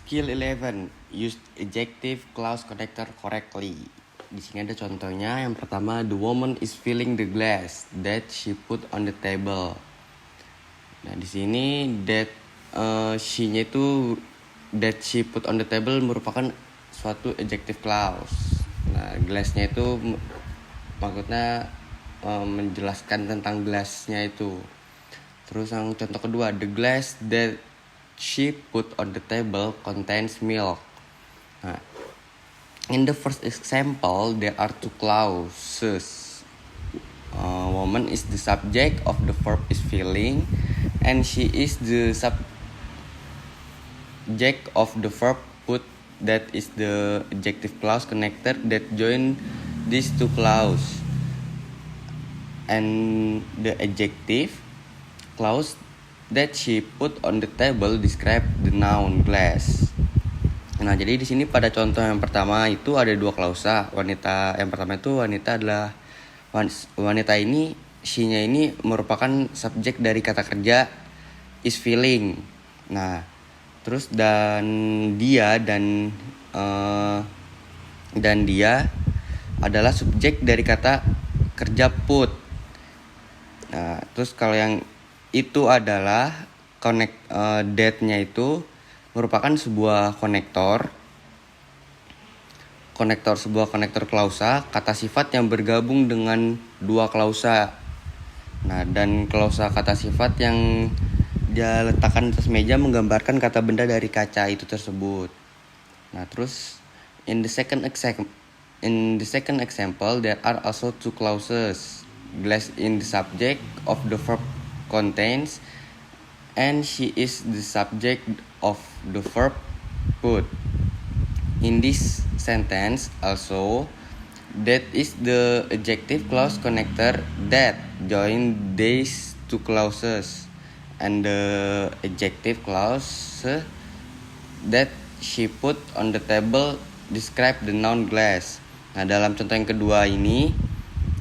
Skill 11, use adjective clause connector correctly. Di sini ada contohnya. Yang pertama, the woman is filling the glass that she put on the table. Nah, di sini that she-nya itu that she put on the table merupakan suatu adjective clause. Nah, glass-nya itu maksudnya menjelaskan tentang gelasnya itu. Terus yang contoh kedua, the glass that she put on the table contains milk. Nah, in the first example, there are two clauses. Woman is the subject of the verb is filling, and she is the subject of the verb put. That is the adjective clause connector that join these two clauses. And the adjective clause that she put on the table describe the noun glass. Nah, jadi di sini pada contoh yang pertama itu ada dua klausa. Wanita yang pertama itu wanita ini, she-nya ini merupakan subjek dari kata kerja is filling. Nah, terus dan dia adalah subjek dari kata kerja put. Nah, terus kalau yang itu adalah that-nya itu merupakan sebuah konektor klausa kata sifat yang bergabung dengan dua klausa. Nah, dan klausa kata sifat yang dia letakkan atas meja menggambarkan kata benda dari kaca itu tersebut. Nah, terus in the second example there are also two clauses. Glass in the subject of the verb contains, and she is the subject of the verb put. In this sentence also, that is the adjective clause connector that join these two clauses, and the adjective clause that she put on the table describe the noun glass. Nah, dalam contoh yang kedua ini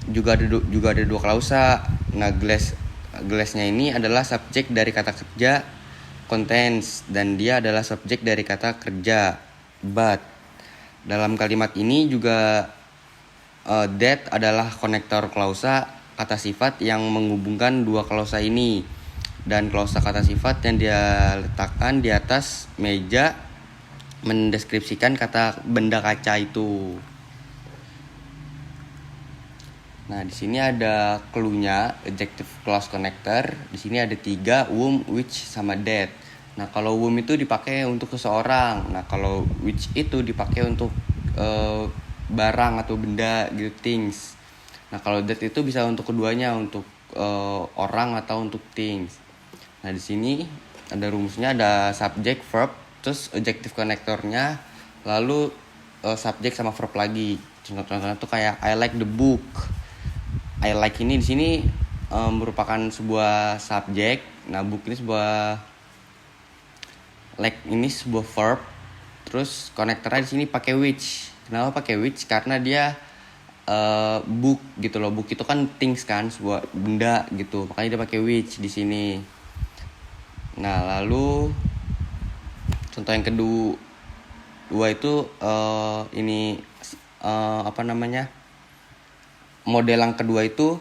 juga ada dua klausa. Nah, glass-nya ini adalah subjek dari kata kerja contains, dan dia adalah subjek dari kata kerja but. Dalam kalimat ini juga that adalah konektor klausa kata sifat yang menghubungkan dua klausa ini, dan klausa kata sifat yang dia letakkan di atas meja mendeskripsikan kata benda kaca itu. Nah, di sini ada clue-nya, adjective clause connector. Di sini ada 3, whom, which, sama that. Nah, kalau whom itu dipakai untuk seseorang. Nah, kalau which itu dipakai untuk barang atau benda gitu, things. Nah, kalau that itu bisa untuk keduanya, untuk orang atau untuk things. Nah, di sini ada rumusnya, ada subject, verb, terus adjective connectornya, lalu subject sama verb lagi. Contoh-contohnya tuh kayak I like the book. I like ini di sini merupakan sebuah subjek. Nah, book ini sebuah verb. Terus konektornya di sini pakai which. Kenapa pakai which? Karena dia book gitu loh. Book itu kan things kan, sebuah benda gitu. Makanya dia pakai which di sini. Nah, lalu contoh yang kedua itu model yang kedua itu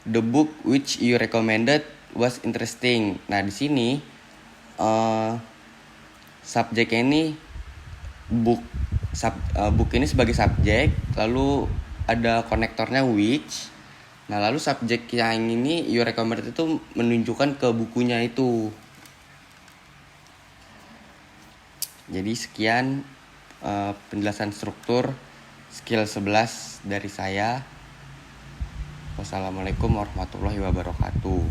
the book which you recommended was interesting. Nah, di sini subjeknya ini book ini sebagai subjek, lalu ada konektornya which. Nah, lalu subjek yang ini you recommended itu menunjukkan ke bukunya itu. Jadi sekian penjelasan struktur skill 11 dari saya. Wassalamualaikum warahmatullahi wabarakatuh.